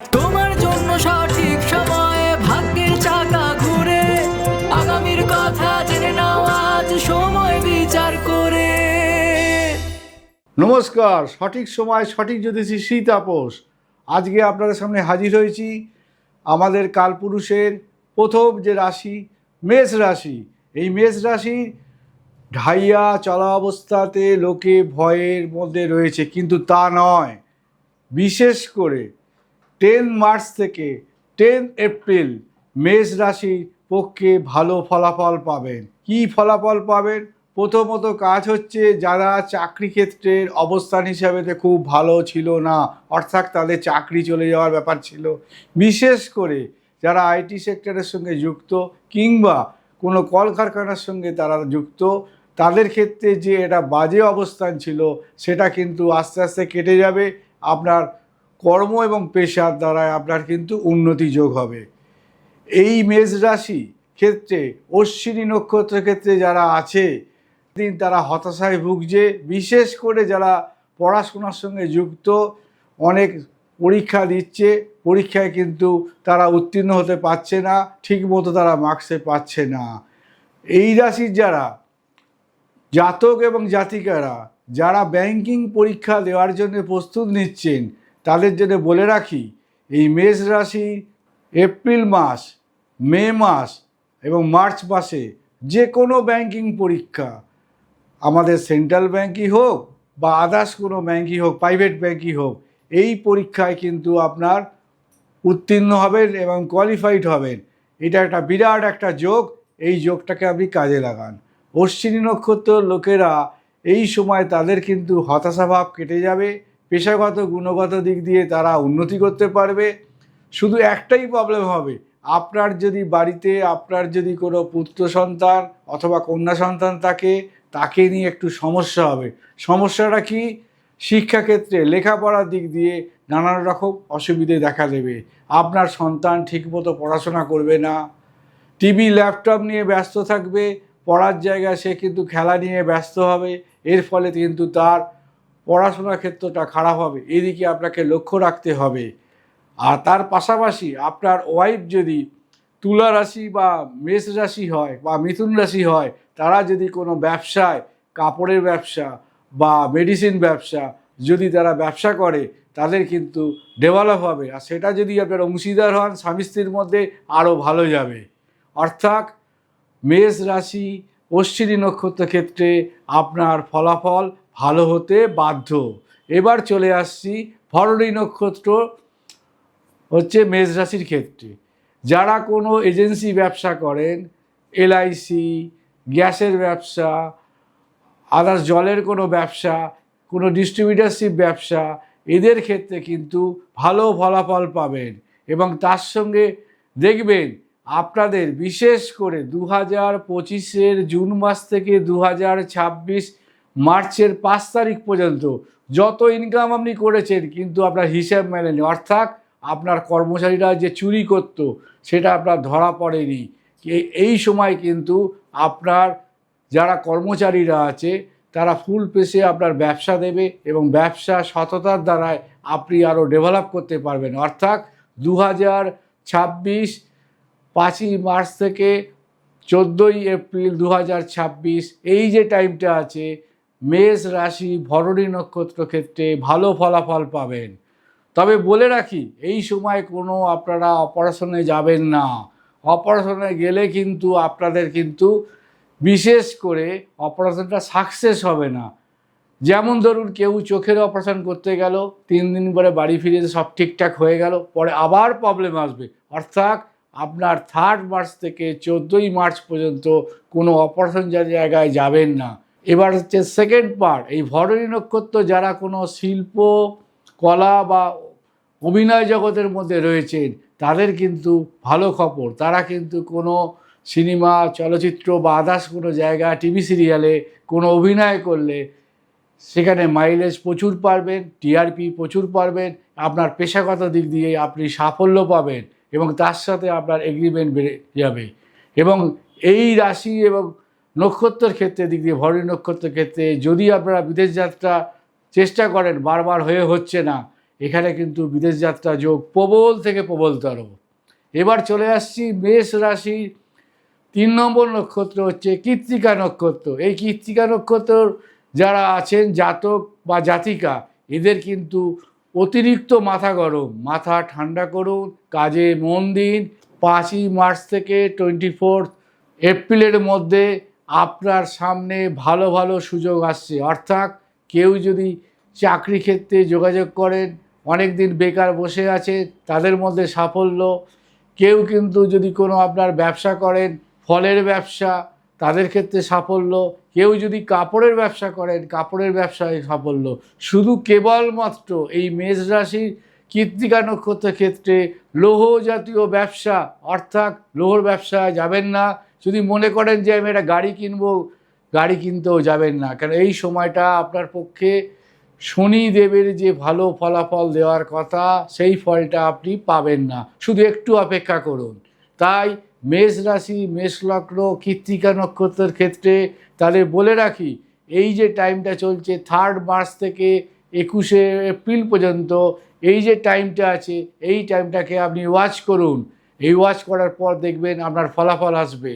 তোমার জন্য সঠিক সময়ে ভাগ্যের চাকা ঘুরে, আগামীর কথা জেনে নাও আজ সময় বিচার করে। নমস্কার, সঠিক সময় সঠিক জ্যোতিষী শ্রী তাপস আজকে আপনাদের সামনে হাজির হয়েছি। আমাদের কালপুরুষের প্রথম যে রাশি মেষ রাশি, এই মেষ রাশি ঢাইয়া চলা অবস্থাতে লোকে ভয়ের মধ্যে রয়েছে, কিন্তু তা নয়। বিশেষ করে 10 মার্চ থেকে 10 এপ্রিল মেষ রাশির পক্ষে ভালো ফলাফল পাবেন। কি ফলাফল পাবেন? প্রথমত কাজ হচ্ছে, যারা চাকরি ক্ষেত্রের অবস্থান হিসাবেতে খুব ভালো ছিল না, অর্থাৎ তাদের চাকরি চলে যাওয়ার ব্যাপার ছিল, বিশেষ করে যারা আইটি সেক্টরের সঙ্গে যুক্ত কিংবা কোনো কলকারখানার সঙ্গে তারা যুক্ত, তাদের ক্ষেত্রে যে এটা বাজে অবস্থান ছিল সেটা কিন্তু আস্তে আস্তে কেটে যাবে। আপনার কর্ম এবং পেশার দ্বারায় আপনার কিন্তু উন্নতি যোগ হবে। এই মেষ রাশি ক্ষেত্রে অশ্বিনী নক্ষত্র ক্ষেত্রে যারা আছে দিন তারা হতাশায় ভুগছে। বিশেষ করে যারা পড়াশোনার সঙ্গে যুক্ত, অনেক পরীক্ষা দিচ্ছে, পরীক্ষায় কিন্তু তারা উত্তীর্ণ হতে পারছে না, ঠিকমতো তারা মার্কসে পাচ্ছে না। এই রাশির যারা জাতক এবং জাতিকারা যারা ব্যাংকিং পরীক্ষা দেওয়ার জন্য প্রস্তুত নিচ্ছেন, তাদের জন্য বলে রাখি, এই মেষ রাশি এপ্রিল মাস, মে মাস এবং মার্চ মাসে যে কোনো ব্যাংকিং পরীক্ষা, আমাদের সেন্ট্রাল ব্যাংকই হোক বা আদার্স কোনো ব্যাংকই হোক, প্রাইভেট ব্যাংকই হোক, এই পরীক্ষায় কিন্তু আপনার উত্তীর্ণ হবেন এবং কোয়ালিফাইড হবেন। এটা একটা বিরাট একটা যোগ, এই যোগটাকে আপনি কাজে লাগান। অশ্বিনী নক্ষত্রের লোকেরা এই সময় তাদের কিন্তু হতাশাভাব কেটে যাবে, পেশাগত গুণগত দিক দিয়ে তারা উন্নতি করতে পারবে। শুধু একটাই প্রবলেম হবে, আপনার যদি বাড়িতে আপনার যদি কোনো পুত্র সন্তান অথবা কন্যা সন্তান থাকে, তাকে নিয়ে একটু সমস্যা হবে। সমস্যাটা কি? শিক্ষাক্ষেত্রে লেখাপড়ার দিক দিয়ে নানান রকম অসুবিধে দেখা দেবে। আপনার সন্তান ঠিকমতো পড়াশোনা করবে না, টিভি ল্যাপটপ নিয়ে ব্যস্ত থাকবে, পড়ার জায়গায় সে কিন্তু খেলা নিয়ে ব্যস্ত হবে। এর ফলে কিন্তু তার পড়াশোনার ক্ষেত্রটা খারাপ হবে, এদিকে আপনাকে লক্ষ্য রাখতে হবে। আর তার পাশাপাশি আপনার ওয়াইফ যদি তুলা রাশি বা মেষ রাশি হয় বা মিথুন রাশি হয়, তারা যদি কোনো ব্যবসায়, কাপড়ের ব্যবসা বা মেডিসিন ব্যবসা যদি তারা ব্যবসা করে, তাদের কিন্তু ডেভেলপ হবে। আর সেটা যদি আপনার অংশীদার হন স্বামী স্ত্রীর মধ্যে, আরও ভালো যাবে। অর্থাৎ মেষ রাশি অশ্বিনী নক্ষত্র ক্ষেত্রে আপনার ফলাফল ভালো হতে বাধ্য। এবার চলে আসছি ভরণী নক্ষত্র হচ্ছে মেষ রাশির ক্ষেত্রে। যারা কোনো এজেন্সি ব্যবসা করেন, এলআইসি, গ্যাসের ব্যবসা, আদার্স জলের কোনো ব্যবসা, কোনো ডিস্ট্রিবিউটারশিপ ব্যবসা, এদের ক্ষেত্রে কিন্তু ভালো ফলাফল পাবেন। এবং তার সঙ্গে দেখবেন আপনাদের বিশেষ করে 2025-এর জুন মাস থেকে 2026 মার্চের 5 তারিখ পর্যন্ত যত ইনকাম আপনি করেছেন কিন্তু আপনার হিসাব মেলেনি, অর্থাৎ আপনার কর্মচারীরা যে চুরি করতো সেটা আপনার ধরা পড়েনি। এই সময় কিন্তু আপনার যারা কর্মচারীরা আছে তারা ফুল পেশে আপনার ব্যবসা দেবে এবং ব্যবসা সততার দ্বারায় আপনি আরও ডেভেলপ করতে পারবেন। অর্থাৎ 2026 5ই মার্চ থেকে 14ই এপ্রিল 2026 এই যে টাইমটা আছে, মেষ রাশি ভরণী নক্ষত্র ক্ষেত্রে ভালো ফলাফল পাবেন। তবে বলে রাখি, এই সময় কোনো আপনারা অপারেশনে যাবেন না। অপারেশনে গেলে কিন্তু আপনাদের কিন্তু বিশেষ করে অপারেশনটা সাকসেস হবে না। যেমন ধরুন, কেউ চোখের অপারেশন করতে গেল, 3 দিন পরে বাড়ি ফিরে সব ঠিকঠাক হয়ে গেল, পরে আবার প্রবলেম আসবে। অর্থাৎ আপনার 3 মার্চ থেকে 14ই মার্চ পর্যন্ত কোনো অপারেশন জায়গায় যাবেন না। এবার হচ্ছে সেকেন্ড পার্ট, এই ভরণী নক্ষত্র যারা কোনো শিল্প, কলা বা অভিনয় জগতের মধ্যে রয়েছেন, তাদের কিন্তু ভালো খবর। তারা কিন্তু কোনো সিনেমা, চলচ্চিত্র বা আদার্স কোনো জায়গা, টিভি সিরিয়ালে কোনো অভিনয় করলে সেখানে মাইলেজ প্রচুর পাবেন, টিআরপি প্রচুর পাবেন, আপনার পেশাগত দিক দিয়ে আপনি সাফল্য পাবেন এবং তার সাথে আপনার এগ্রিমেন্ট বেড়ে যাবে। এবং এই রাশি এবং নক্ষত্রের ক্ষেত্রে দিক দিয়ে ভরণী নক্ষত্রের ক্ষেত্রে যদি আপনারা বিদেশ যাত্রা চেষ্টা করেন, বারবার হচ্ছে না, এখানে কিন্তু বিদেশ যাত্রা যোগ প্রবল থেকে প্রবলতর। এবার চলে আসছি মেষ রাশির 3 নম্বর নক্ষত্র হচ্ছে কৃত্তিকা নক্ষত্র। এই কৃত্তিকা নক্ষত্র যারা আছেন জাতক বা জাতিকা, এদের কিন্তু অতিরিক্ত মাথা গরম, মাথা ঠান্ডা করুন, কাজে মন দিন। 5ই মার্চ থেকে 24 এপ্রিলের মধ্যে আপনার সামনে ভালো ভালো সুযোগ আসছে। অর্থাৎ কেউ যদি চাকরি ক্ষেত্রে যোগাযোগ করেন, অনেক দিন বেকার বসে আছে, তাদের মধ্যে সাফল্য। কেউ কিন্তু যদি কোনো আপনার ব্যবসা করেন, ফলের ব্যবসা, তাদের ক্ষেত্রে সাফল্য। কেউ যদি কাপড়ের ব্যবসা করেন, কাপড়ের ব্যবসায় সাফল্য। শুধু কেবলমাত্র এই মেষ রাশির কৃত্তিকা নক্ষত্রের ক্ষেত্রে লৌহ জাতীয় ব্যবসা, অর্থাৎ লৌহর ব্যবসায় যাবেন না। যদি মনে করেন যে আমি একটা গাড়ি কিনবো, গাড়ি কিনতেও যাবেন না, কারণ এই সময়টা আপনার পক্ষে শনিদেবের যে ভালো ফলাফল দেওয়ার কথা, সেই ফলটা আপনি পাবেন না। শুধু একটু অপেক্ষা করুন। তাই মেষ রাশি, মেষ লগ্ন, কৃত্তিকা নক্ষত্রের ক্ষেত্রে তাহলে বলে রাখি, এই যে টাইমটা চলছে 3 মার্চ থেকে 21 এপ্রিল পর্যন্ত, এই যে টাইমটা আছে, এই টাইমটাকে আপনি ওয়াচ করুন। এই ওয়াচ করার পর দেখবেন আপনার ফলাফল আসবে।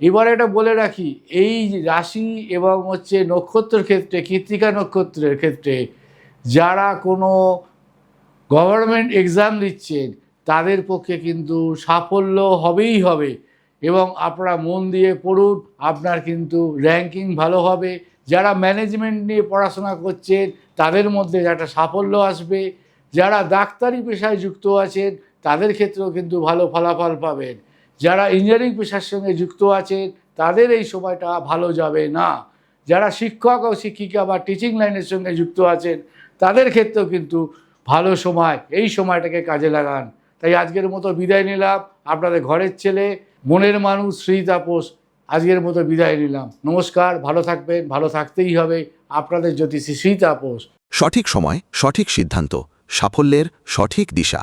এবার এটা বলে রাখি, এই রাশি এবং হচ্ছে নক্ষত্রের ক্ষেত্রে, কৃত্তিকা নক্ষত্রের ক্ষেত্রে যারা কোনো গভর্নমেন্ট এক্সাম দিচ্ছেন, তাদের পক্ষে কিন্তু সাফল্য হবেই হবে। এবং আপনারা মন দিয়ে পড়ুন, আপনার কিন্তু র্যাঙ্কিং ভালো হবে। যারা ম্যানেজমেন্ট নিয়ে পড়াশোনা করছেন, তাদের মধ্যে একটা সাফল্য আসবে। যারা ডাক্তারি পেশায় যুক্ত আছেন, তাদের ক্ষেত্রেও কিন্তু ভালো ফলাফল পাবেন। যারা ইঞ্জিনিয়ারিং পেশার সঙ্গে যুক্ত আছেন, তাদের এই সময়টা ভালো যাবে না। যারা শিক্ষক ও শিক্ষিকা বা টিচিং লাইনের সঙ্গে যুক্ত আছেন, তাদের ক্ষেত্রেও কিন্তু ভালো সময়, এই সময়টাকে কাজে লাগান। তাই আজকের মতো বিদায় নিলাম। আপনাদের ঘরের ছেলে, মনের মানুষ শ্রী তাপস আজকের মতো বিদায় নিলাম। নমস্কার, ভালো থাকবেন, ভালো থাকতেই হবে। আপনাদের জ্যোতিষী শ্রী তাপস। সঠিক সময়, সঠিক সিদ্ধান্ত, সাফল্যের সঠিক দিশা।